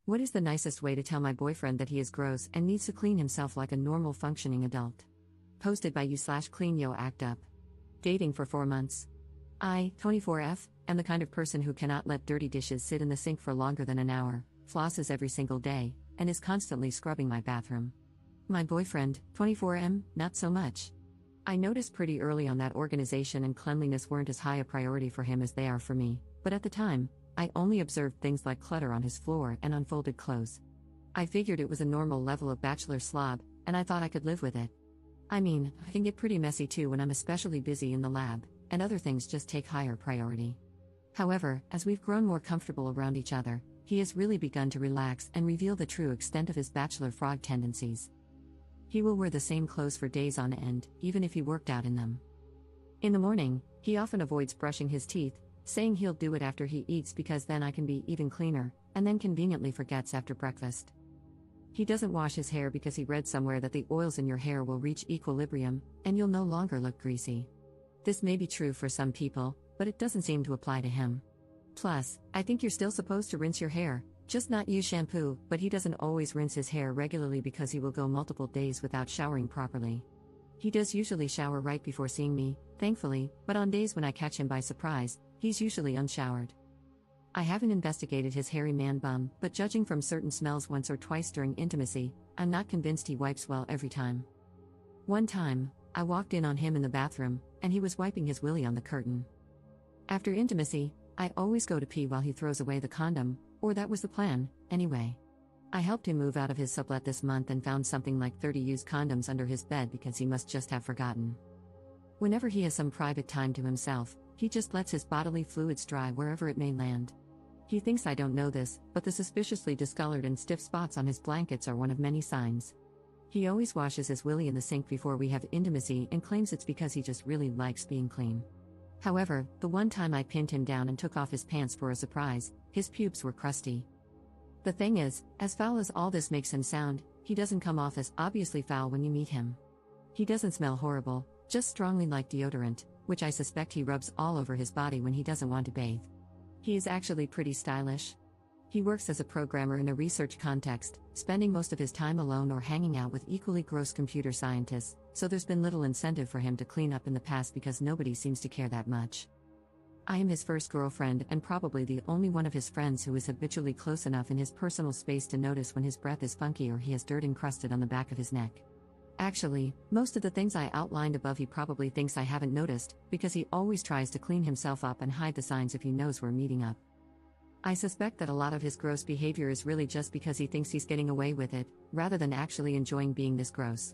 What is the nicest way to tell my boyfriend that he is gross and needs to clean himself like a normal functioning adult? Posted by you/clean yo act up. Dating for 4 months. I, 24F, am the kind of person who cannot let dirty dishes sit in the sink for longer than an hour, flosses every single day, and is constantly scrubbing my bathroom. My boyfriend, 24M, not so much. I noticed pretty early on that organization and cleanliness weren't as high a priority for him as they are for me, but at the time, I only observed things like clutter on his floor and unfolded clothes. I figured it was a normal level of bachelor slob, and I thought I could live with it. I mean, I can get pretty messy too when I'm especially busy in the lab, and other things just take higher priority. However, as we've grown more comfortable around each other, he has really begun to relax and reveal the true extent of his bachelor frog tendencies. He will wear the same clothes for days on end, even if he worked out in them. In the morning, he often avoids brushing his teeth, saying he'll do it after he eats because then I can be even cleaner, and then conveniently forgets after breakfast. He doesn't wash his hair because he read somewhere that the oils in your hair will reach equilibrium, and you'll no longer look greasy. This may be true for some people, but it doesn't seem to apply to him. Plus, I think you're still supposed to rinse your hair, just not use shampoo, but he doesn't always rinse his hair regularly because he will go multiple days without showering properly. He does usually shower right before seeing me, thankfully, but on days when I catch him by surprise, he's usually unshowered. I haven't investigated his hairy man bum, but judging from certain smells once or twice during intimacy, I'm not convinced he wipes well every time. One time, I walked in on him in the bathroom, and he was wiping his willy on the curtain. After intimacy, I always go to pee while he throws away the condom, or that was the plan, anyway. I helped him move out of his sublet this month and found something like 30 used condoms under his bed because he must just have forgotten. Whenever he has some private time to himself, he just lets his bodily fluids dry wherever it may land. He thinks I don't know this, but the suspiciously discolored and stiff spots on his blankets are one of many signs. He always washes his willy in the sink before we have intimacy and claims it's because he just really likes being clean. However, the one time I pinned him down and took off his pants for a surprise, his pubes were crusty. The thing is, as foul as all this makes him sound, he doesn't come off as obviously foul when you meet him. He doesn't smell horrible, just strongly like deodorant, which I suspect he rubs all over his body when he doesn't want to bathe. He is actually pretty stylish. He works as a programmer in a research context, spending most of his time alone or hanging out with equally gross computer scientists, so there's been little incentive for him to clean up in the past because nobody seems to care that much. I am his first girlfriend and probably the only one of his friends who is habitually close enough in his personal space to notice when his breath is funky or he has dirt encrusted on the back of his neck. Actually, most of the things I outlined above he probably thinks I haven't noticed, because he always tries to clean himself up and hide the signs if he knows we're meeting up. I suspect that a lot of his gross behavior is really just because he thinks he's getting away with it, rather than actually enjoying being this gross.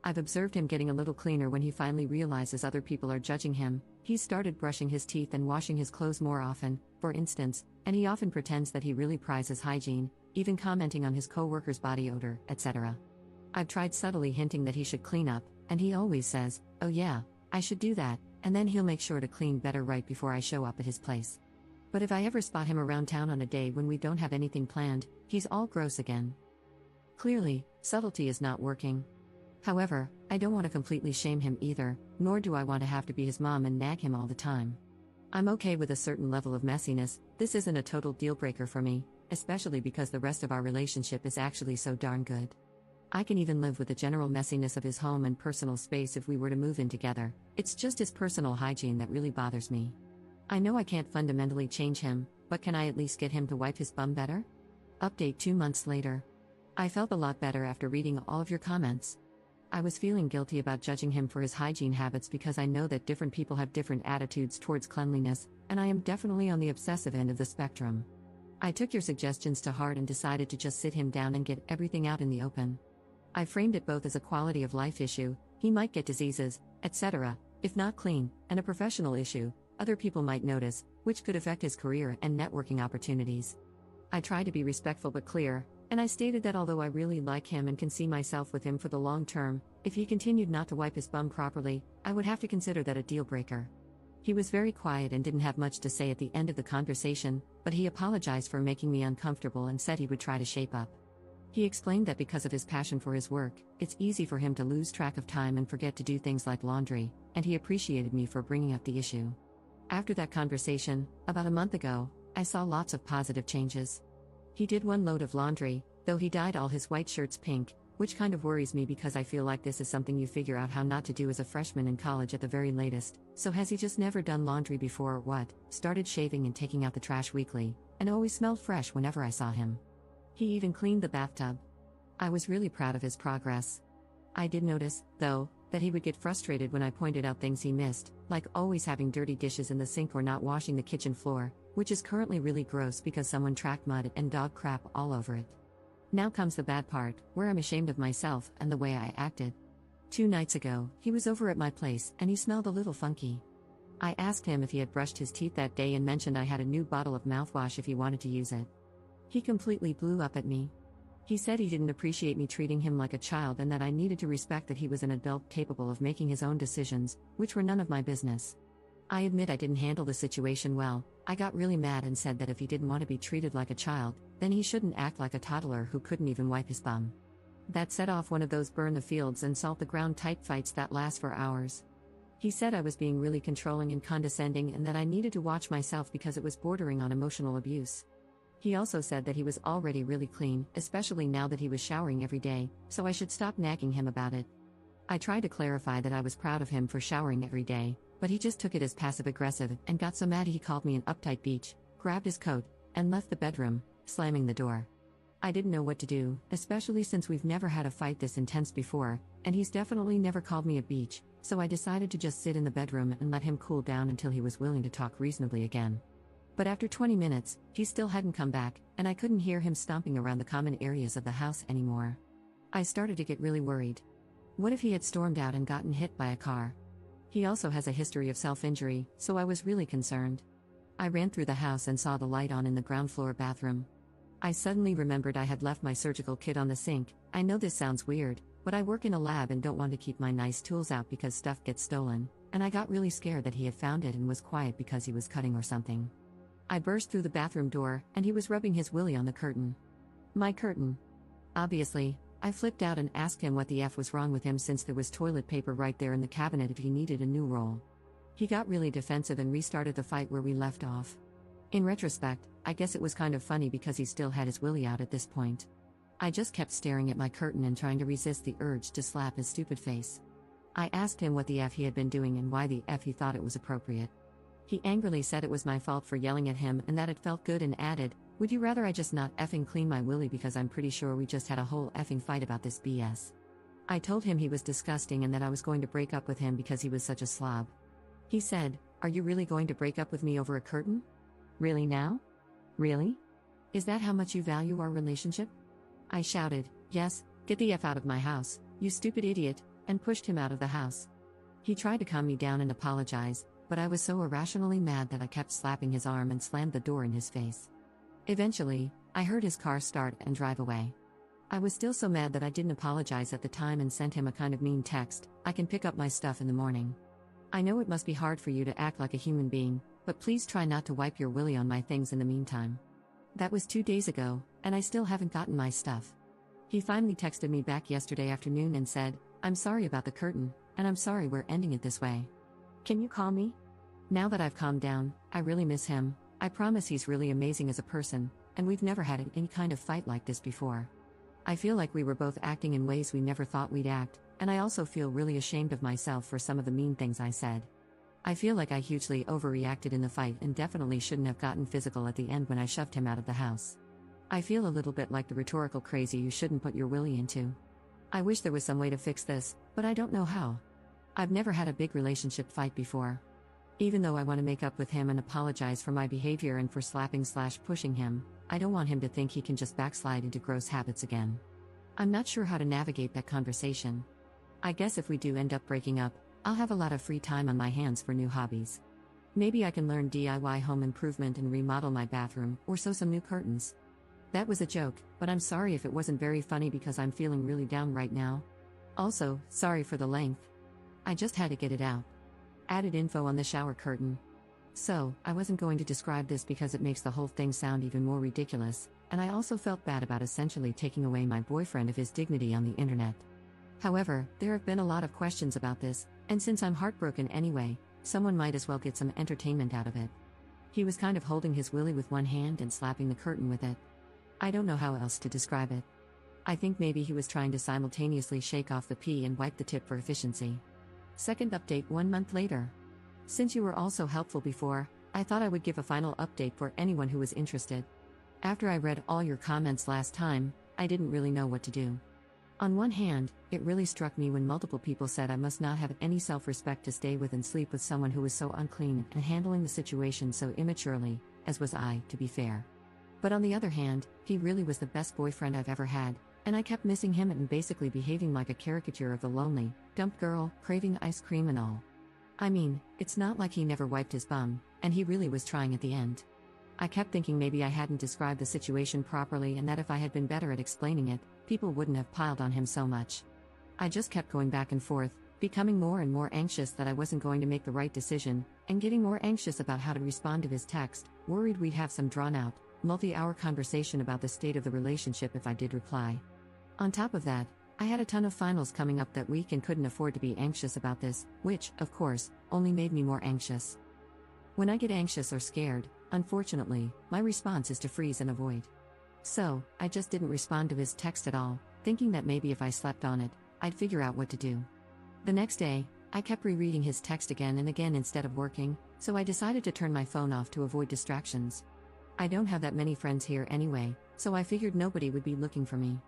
I've observed him getting a little cleaner when he finally realizes other people are judging him. He's started brushing his teeth and washing his clothes more often, for instance, and he often pretends that he really prizes hygiene, even commenting on his co-worker's body odor, etc. I've tried subtly hinting that he should clean up, and he always says, "Oh yeah, I should do that," and then he'll make sure to clean better right before I show up at his place. But if I ever spot him around town on a day when we don't have anything planned, he's all gross again. Clearly, subtlety is not working. However, I don't want to completely shame him either, nor do I want to have to be his mom and nag him all the time. I'm okay with a certain level of messiness. This isn't a total deal breaker for me, especially because the rest of our relationship is actually so darn good. I can even live with the general messiness of his home and personal space if we were to move in together. It's just his personal hygiene that really bothers me. I know I can't fundamentally change him, but can I at least get him to wipe his bum better? Update 2 months later. I felt a lot better after reading all of your comments. I was feeling guilty about judging him for his hygiene habits because I know that different people have different attitudes towards cleanliness, and I am definitely on the obsessive end of the spectrum. I took your suggestions to heart and decided to just sit him down and get everything out in the open. I framed it both as a quality of life issue, he might get diseases, etc., if not clean, and a professional issue, other people might notice, which could affect his career and networking opportunities. I tried to be respectful but clear, and I stated that although I really like him and can see myself with him for the long term, if he continued not to wipe his bum properly, I would have to consider that a deal breaker. He was very quiet and didn't have much to say at the end of the conversation, but he apologized for making me uncomfortable and said he would try to shape up. He explained that because of his passion for his work, it's easy for him to lose track of time and forget to do things like laundry, and he appreciated me for bringing up the issue. After that conversation, about a month ago, I saw lots of positive changes. He did one load of laundry, though he dyed all his white shirts pink, which kind of worries me because I feel like this is something you figure out how not to do as a freshman in college at the very latest. So has he just never done laundry before or what? Started shaving and taking out the trash weekly, and always smelled fresh whenever I saw him. He even cleaned the bathtub. I was really proud of his progress. I did notice, though, that he would get frustrated when I pointed out things he missed, like always having dirty dishes in the sink or not washing the kitchen floor, which is currently really gross because someone tracked mud and dog crap all over it. Now comes the bad part, where I'm ashamed of myself and the way I acted. 2 nights ago, he was over at my place and he smelled a little funky. I asked him if he had brushed his teeth that day and mentioned I had a new bottle of mouthwash if he wanted to use it. He completely blew up at me. He said he didn't appreciate me treating him like a child and that I needed to respect that he was an adult capable of making his own decisions, which were none of my business. I admit I didn't handle the situation well. I got really mad and said that if he didn't want to be treated like a child, then he shouldn't act like a toddler who couldn't even wipe his bum. That set off one of those burn the fields and salt the ground type fights that last for hours. He said I was being really controlling and condescending and that I needed to watch myself because it was bordering on emotional abuse. He also said that he was already really clean, especially now that he was showering every day, so I should stop nagging him about it. I tried to clarify that I was proud of him for showering every day, but he just took it as passive-aggressive and got so mad he called me an uptight beach, grabbed his coat, and left the bedroom, slamming the door. I didn't know what to do, especially since we've never had a fight this intense before, and he's definitely never called me a beach, so I decided to just sit in the bedroom and let him cool down until he was willing to talk reasonably again. But after 20 minutes, he still hadn't come back, and I couldn't hear him stomping around the common areas of the house anymore. I started to get really worried. What if he had stormed out and gotten hit by a car? He also has a history of self-injury, so I was really concerned. I ran through the house and saw the light on in the ground floor bathroom. I suddenly remembered I had left my surgical kit on the sink. I know this sounds weird, but I work in a lab and don't want to keep my nice tools out because stuff gets stolen, and I got really scared that he had found it and was quiet because he was cutting or something. I burst through the bathroom door, and he was rubbing his willy on the curtain. My curtain. Obviously, I flipped out and asked him what the F was wrong with him since there was toilet paper right there in the cabinet if he needed a new roll. He got really defensive and restarted the fight where we left off. In retrospect, I guess it was kind of funny because he still had his willy out at this point. I just kept staring at my curtain and trying to resist the urge to slap his stupid face. I asked him what the F he had been doing and why the F he thought it was appropriate. He angrily said it was my fault for yelling at him and that it felt good and added, "Would you rather I just not effing clean my willy because I'm pretty sure we just had a whole effing fight about this BS." I told him he was disgusting and that I was going to break up with him because he was such a slob. He said, "Are you really going to break up with me over a curtain? Really now? Really? Is that how much you value our relationship?" I shouted, "Yes, get the F out of my house, you stupid idiot," and pushed him out of the house. He tried to calm me down and apologize, but I was so irrationally mad that I kept slapping his arm and slammed the door in his face. Eventually, I heard his car start and drive away. I was still so mad that I didn't apologize at the time and sent him a kind of mean text, "I can pick up my stuff in the morning. I know it must be hard for you to act like a human being, but please try not to wipe your willy on my things in the meantime." That was 2 days ago, and I still haven't gotten my stuff. He finally texted me back yesterday afternoon and said, "I'm sorry about the curtain, and I'm sorry we're ending it this way. Can you call me?" Now that I've calmed down, I really miss him. I promise he's really amazing as a person, and we've never had any kind of fight like this before. I feel like we were both acting in ways we never thought we'd act, and I also feel really ashamed of myself for some of the mean things I said. I feel like I hugely overreacted in the fight and definitely shouldn't have gotten physical at the end when I shoved him out of the house. I feel a little bit like the rhetorical crazy you shouldn't put your willy into. I wish there was some way to fix this, but I don't know how. I've never had a big relationship fight before. Even though I want to make up with him and apologize for my behavior and for slapping/pushing him, I don't want him to think he can just backslide into gross habits again. I'm not sure how to navigate that conversation. I guess if we do end up breaking up, I'll have a lot of free time on my hands for new hobbies. Maybe I can learn DIY home improvement and remodel my bathroom, or sew some new curtains. That was a joke, but I'm sorry if it wasn't very funny because I'm feeling really down right now. Also, sorry for the length. I just had to get it out. Added info on the shower curtain. So, I wasn't going to describe this because it makes the whole thing sound even more ridiculous, and I also felt bad about essentially taking away my boyfriend of his dignity on the internet. However, there have been a lot of questions about this, and since I'm heartbroken anyway, someone might as well get some entertainment out of it. He was kind of holding his willy with one hand and slapping the curtain with it. I don't know how else to describe it. I think maybe he was trying to simultaneously shake off the pee and wipe the tip for efficiency. Second update 1 month later. Since you were all so helpful before, I thought I would give a final update for anyone who was interested. After I read all your comments last time, I didn't really know what to do. On one hand, it really struck me when multiple people said I must not have any self-respect to stay with and sleep with someone who was so unclean and handling the situation so immaturely, as was I, to be fair. But on the other hand, he really was the best boyfriend I've ever had, and I kept missing him and basically behaving like a caricature of the lonely, dumped girl, craving ice cream and all. I mean, it's not like he never wiped his bum, and he really was trying at the end. I kept thinking maybe I hadn't described the situation properly and that if I had been better at explaining it, people wouldn't have piled on him so much. I just kept going back and forth, becoming more and more anxious that I wasn't going to make the right decision, and getting more anxious about how to respond to his text, worried we'd have some drawn-out, multi-hour conversation about the state of the relationship if I did reply. On top of that, I had a ton of finals coming up that week and couldn't afford to be anxious about this, which, of course, only made me more anxious. When I get anxious or scared, unfortunately, my response is to freeze and avoid. So, I just didn't respond to his text at all, thinking that maybe if I slept on it, I'd figure out what to do. The next day, I kept rereading his text again and again instead of working, so I decided to turn my phone off to avoid distractions. I don't have that many friends here anyway, so I figured nobody would be looking for me.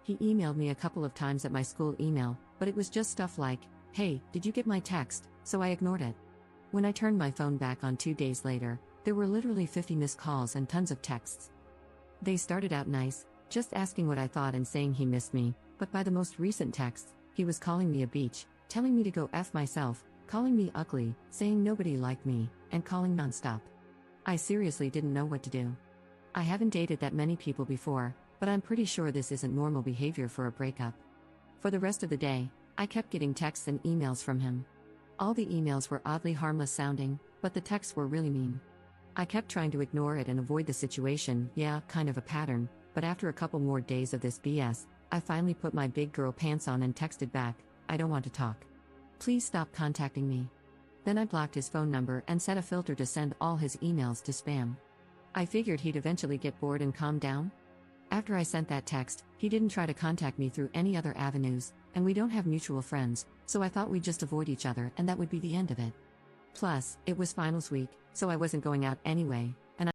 He emailed me a couple of times at my school email, but it was just stuff like, "Hey, did you get my text?" So I ignored it. When I turned my phone back on 2 days later, there were literally 50 missed calls and tons of texts. They started out nice, just asking what I thought and saying he missed me, but by the most recent texts, he was calling me a beach, telling me to go F myself, calling me ugly, saying nobody liked me, and calling nonstop. I seriously didn't know what to do. I haven't dated that many people before, but I'm pretty sure this isn't normal behavior for a breakup. For the rest of the day, I kept getting texts and emails from him. All the emails were oddly harmless sounding, but the texts were really mean. I kept trying to ignore it and avoid the situation, yeah, kind of a pattern, but after a couple more days of this BS, I finally put my big girl pants on and texted back, "I don't want to talk. Please stop contacting me." Then I blocked his phone number and set a filter to send all his emails to spam. I figured he'd eventually get bored and calm down. After I sent that text, he didn't try to contact me through any other avenues, and we don't have mutual friends, so I thought we'd just avoid each other and that would be the end of it. Plus, it was finals week, so I wasn't going out anyway.